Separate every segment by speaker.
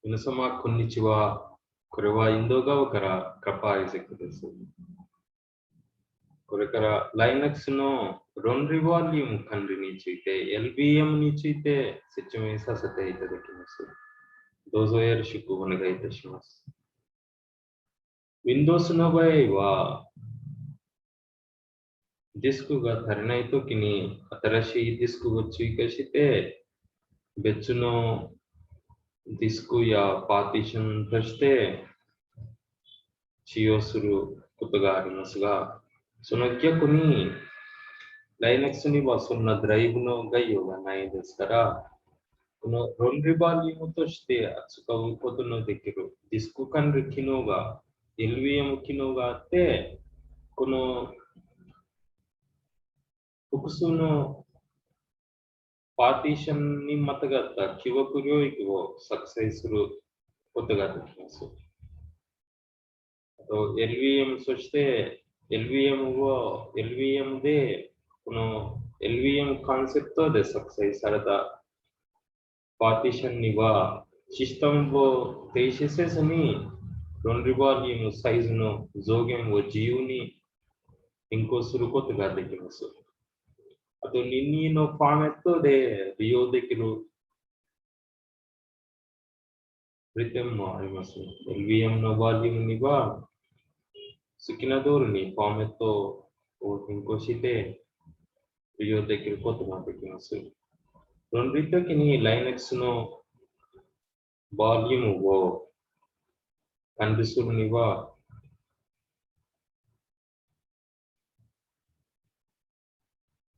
Speaker 1: 皆様、こんにちは。これはインド側からカパイゼクです。これから Linux のロンリーボリューム管理について LVM について説明させていただきます。どうぞよろしくお願いいたします。Windows の場合はディスクが足りないときに新しいディスクを追加して別のディスクやパーティションとして使用することがありますが、その逆に Linux にはそんなドライブの概要がないですから、このロンリーバリュームとして扱うことのできるディスク管理機能が LVM 機能があって、この複数のパーティションにまたがった記憶領域を作成することができます。あと LVM、そして LVM で、この LVM コンセプトで作成されたパーティションには、システムを停止せずに、ロンリーバリュームサイズの増減を自由に変更することができます。あと、任意のフォーマットで利用できるリテムもあります。LVM のバリュームには、好きな通りにフォーマットを変更して利用できることができます。論理的に Linux のバリュームを管理するには、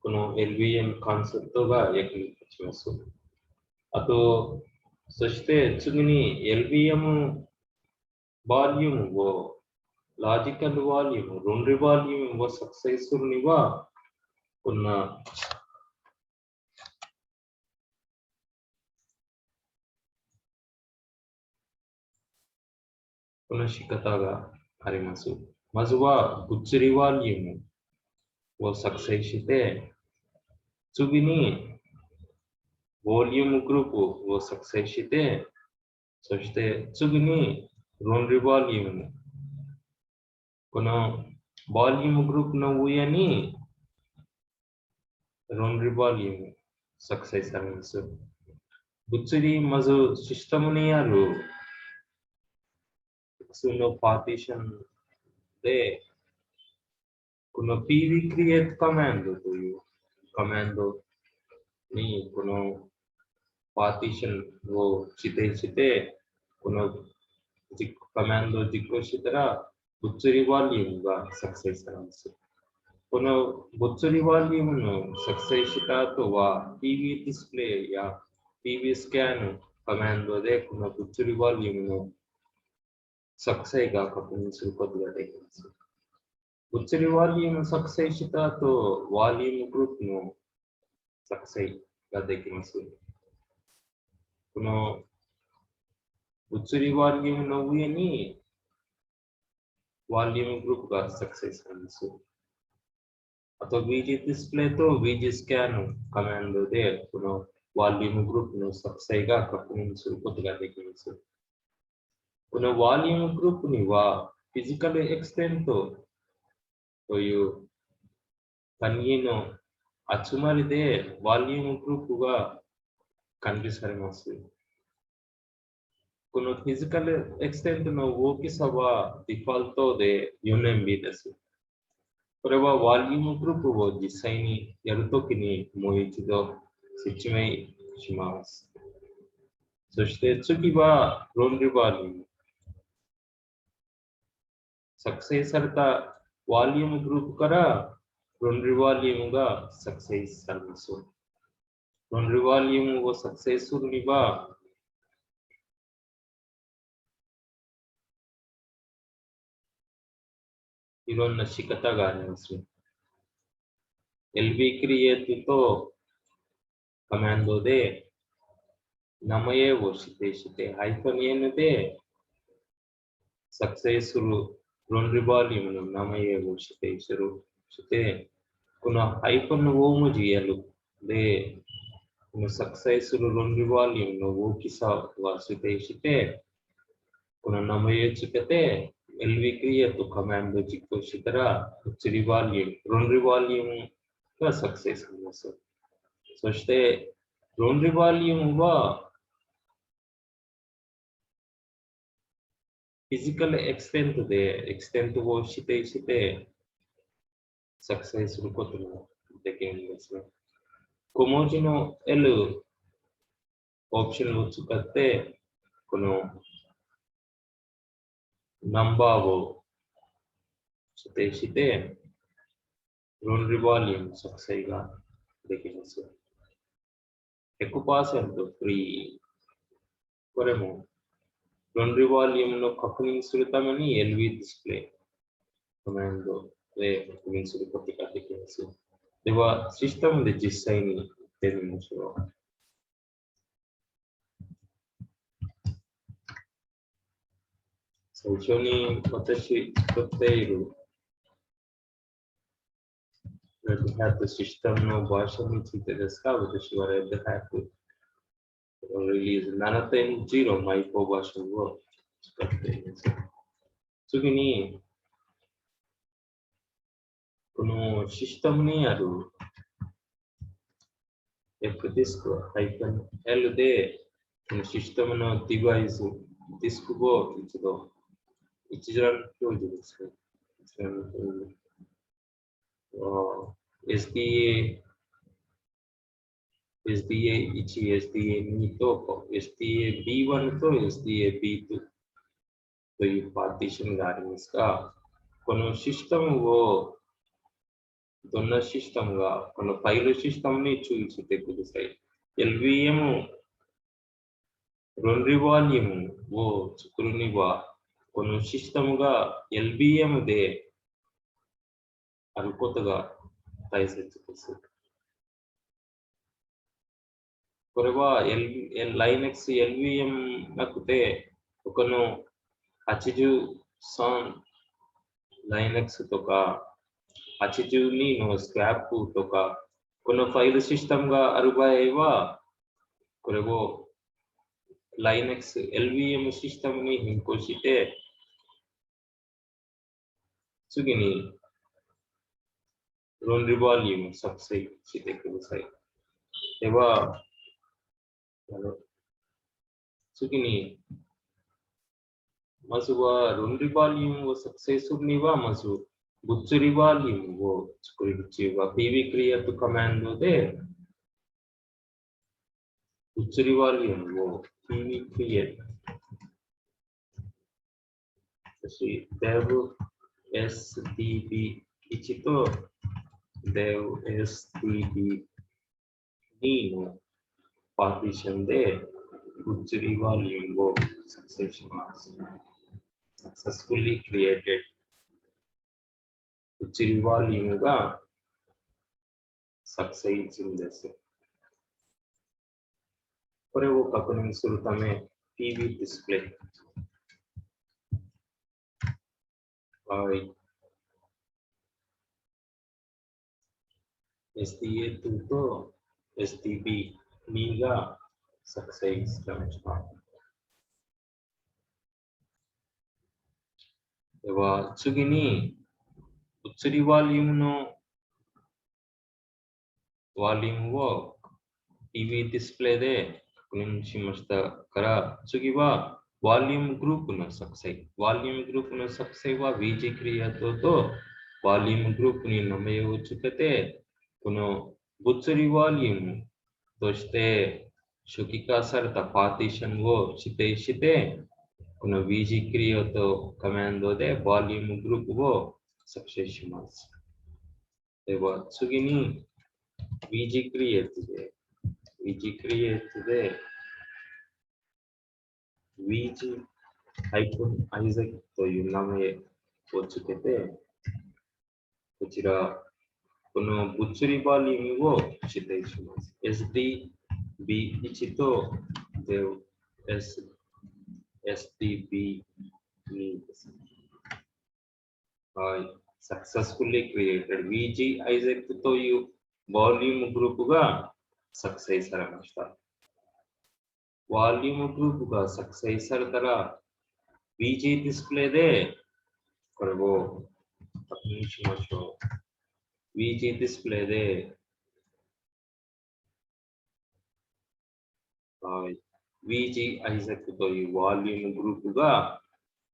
Speaker 1: この LVM コンセプトが役に立ちます。あと、そして次に LVM バリュームをロジカルバリューム、ロンリバリュームを作成するには、こんな仕方があります。まずは物理バリュームを作成して、次にボリュームグループを作成して、そして次にロンリバリューム。このボリュームグループの上にロンリバリューム作成されます。物理、まずシステムにある複数のパーティションで、この pv create コマンドというコマンドにこのパーティションを指定して、このコマンドを実行したら、物理バリュームが作成されます。この物理バリュームの作成した後は、PV ディスプレイや PV スキャンのコマンドでこの物理バリュームの作成が確認することができます。物理バリューム作成した後、バリュームグループの作成ができます。この物理バリュームの上にバリュームグループが作成されます。あと VG ディスプレイと VG スキャンのコマンドで、このボリュームグループの作成が確認することができます。このボリュームグループには、フィジカルエクステントという単位の集まりで、ボリュームグループが管理されます。このフィジカルエクステントの大きさはデフォルトで 4MB です。これはボリュームグループを実際にやるときにもう一度説明します。そして次はロンリバリューム。作成されたボリュームグループからロンリバリュームが作成されます。ロンリバリュームを作成するには、いろんな仕方があります。LB クリエイトとコマンドで名前を指定して、-n で作成するロンリバリュームの名前を指定して、このハイフン大文字 L でこの作成する論理ボリュームの大きさは指定して、この名前をつけて、LV クリエイトコマンドを実行したら、物理ボリューム、論理ボリュームが作成されます。そして、論理ボリュームは、フィジカルエクステントで、エクステントを指定して、作成することもできるんですね。小文字の L オプションを使って、このナンバーを指定して、論理ボリューム作成ができます。100% フリー。これも、論理ボリュームの確認するために LV ディスプレイコマンドで確認することができます。では、システムで実際にやってみましょう。最初に私作っている Red Hat システムのバージョンについてですが、私は Red Hat リリース 7.0 マイコバージョンを使っています。次に、このシステムにある Fdisk-L で、このシステムのデバイス、ディスクを一覧表示ですね。一覧表示。SDA1、SDA2 と SDAB1 と SDAB2 というパーティションがありますが、このシステムをどんなシステムがこのファイルシステムに注意してください。LVM 論理ボリュームを作るには、このシステムが LVM であることが大切です。これは、Linux LVM なくて、他の83 Linux とか82のスクラップとか、このファイルシステムがある場合は、これを Linux LVM システムに変更して、次に論理ボリュームを作成してください。では、次に、まずは論理ボリュームを作成するには、まず物理ボリュームを作る必要が PV クリエイトコマンドで、物理ボリュームを PV クリエイト。そして dev SDB1 と dev SDB2 のパーティションで物理ボリュームを作成します。Successfully created 物理ボリュームが作成中です。これを確認するため PV ディスプレイ。はい。SDA2 と SDB2 が作成されました。では、次に、物理ボリュームのボリュームを PV ディスプレイで確認しましたから、次は、ボリュームグループの作成。ボリュームグループの作成は VG クリエイトとボリュームグループに名前をつけて、この物理ボリュームとして初期化されたパーティションを指定して、この VG クリエイトコマンドでボリュームグループを作成します。では、次に VG クリエイトで VG-Isaac という名前をつけて、こちら、この物理ボリュームを指定します。SDB1 と SDB2 です。はい。Successfully created VG-Isaac というボリュームグループが作成されました。ワリュームグループが作成されたら、VG ディスプレイでこれを確認しましょう。VG ディスプレイで、VG アイザックというワリュームグループが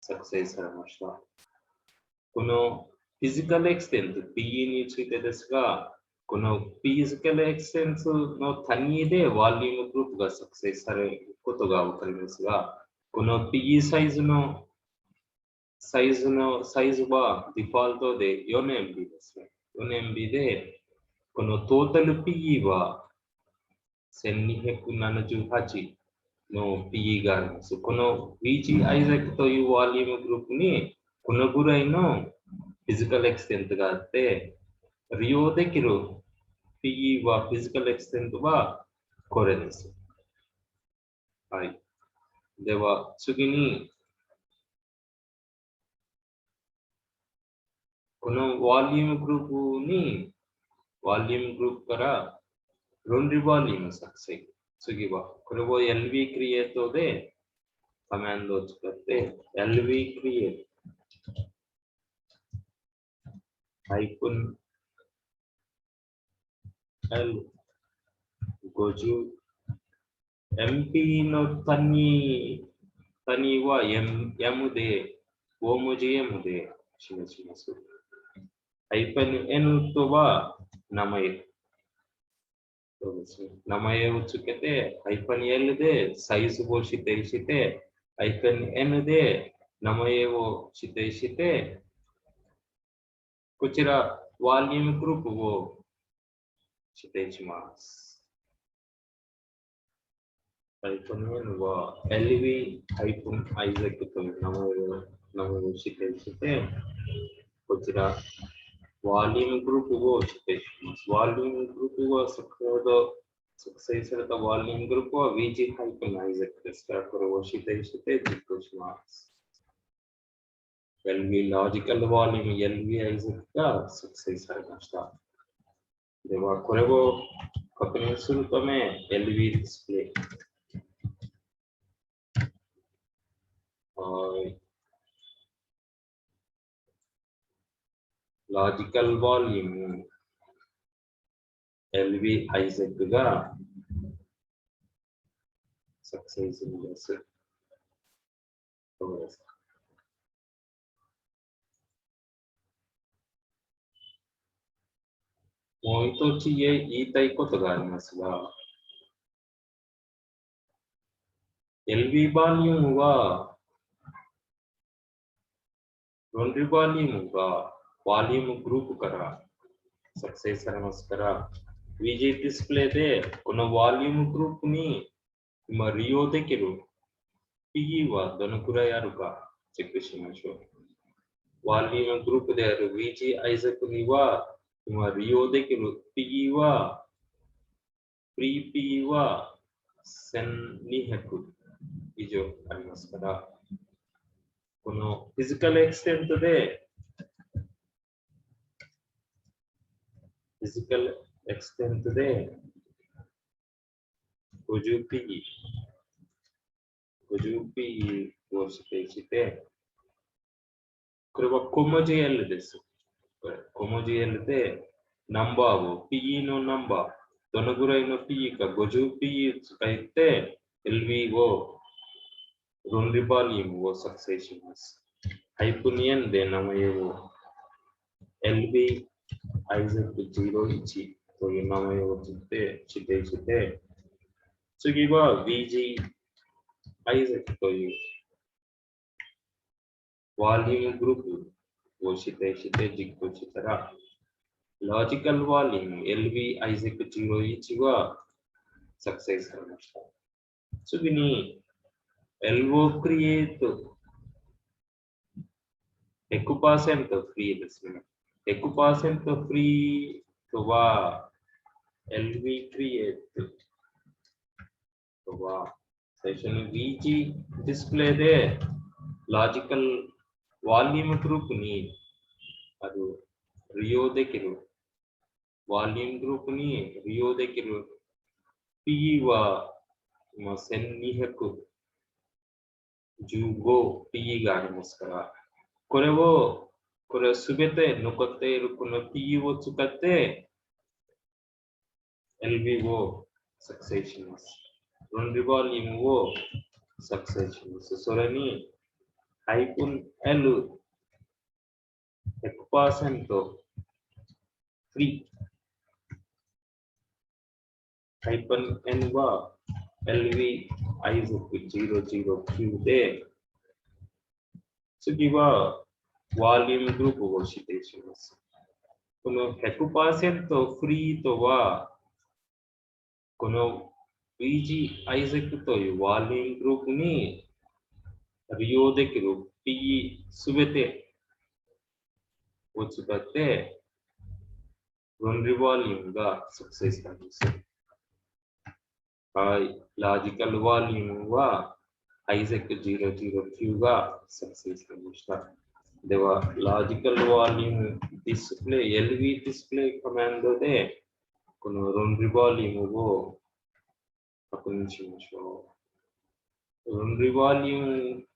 Speaker 1: 作成されました。このフィジカルエクステント PE についてですが、このフィジカルエクステントの単位でワリュームグループが作成されることがわかりますが、この PE サイズはデフォルトで 4MB ですね。4MB で、このトータル PE は1278の PE があります。この VG アイザックというワリュームグループにこのぐらいのフィジカルエクステントがあって、利用できる PE はフィジカルエクステントはこれです。はい。では次に、このワリュームグループからロンリーワリューム作成。次は、これを LV クリエイトでコマンドを使って LV クリエイト-L50 MP の単位は M で、大文字 M で示します。-N とは名前。そうですね。名前をつけて、-L でサイズを指定して、-N で名前を指定して、こちら、ワリュームグループを指定します。-N は LV-Isaac という名前を指定して、こちら、ワリュームグループを指定します。ワリュームグループは先ほど作成されたワリュームグループは VG-Isaac ですから、これを指定して実行します。LV ロジカルワリューム LV Isaac が作成されました。では、これを確認するため LV ディスプレイ。ロジカルワリューム LV Isaac が作成するんです。そうです。もう一つ言いたいことがありますが、LV バリュームは、ロンリーバリュームがバリュームグループから作成されますから、VG ディスプレイでこのバリュームグループに今利用できる PE はどのくらいあるかチェックしましょう。バリュームグループである VG アイザックには今利用できる PE は、フリー PE は1200以上ありますから、このフィジカルエクステントで、50PE を指定して、これは小文字 L です。小文字 L で、ナンバーを、PE のナンバー、どのぐらいの PE か 50PE 使って、LV を、ロンリーバリュームを作成します。-N で名前を、LV Isaac01 という名前を指定して、次は VG Isaac というワリュームグループを指定して実行したら、ロジカルワリューム LV Isaac01 は作成されました。次に LO クリエイト 100% フリーですね。100% フリーとは LV クリエイトとは最初に VG ディスプレイでロジカルワリュームグループにある利用できるワリュームグループに利用できる P は、1215 P がありますから、これはすべて残っているこの P を使って LV を作成します。ロンリボリュームを作成します。それに、ハイプン L 100% フリー。ハイプン N は LV ISOC009 で、次はワリュームグループを指定します。この 100% フリーとは、この VG ISAC というワーリングループに利用できる P すべてを使って、ロンリーワーリュームが作成されます。はい、ラジカルワーリュームは ISAC009 が作成されました。では、ラジカルワーリュームディスプレイ、LV ディスプレイコマンドで、このロンリーワーリュームを確認しましょう。ロンリーワーリューム、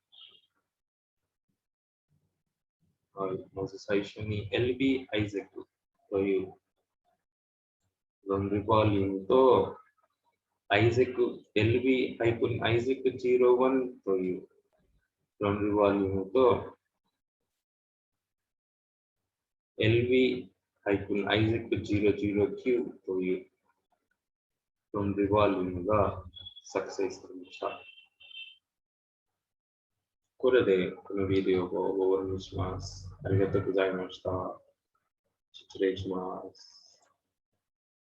Speaker 1: はい、まず最初に LB ISAC というロンリーワーリュームと ISAC LB-ISAC01 というロンリーワーリュームと LB-ISAC009 というロンリーワーリュームが作成されました。これでこのビデオを終わりにします。ありがとうございました。失礼します。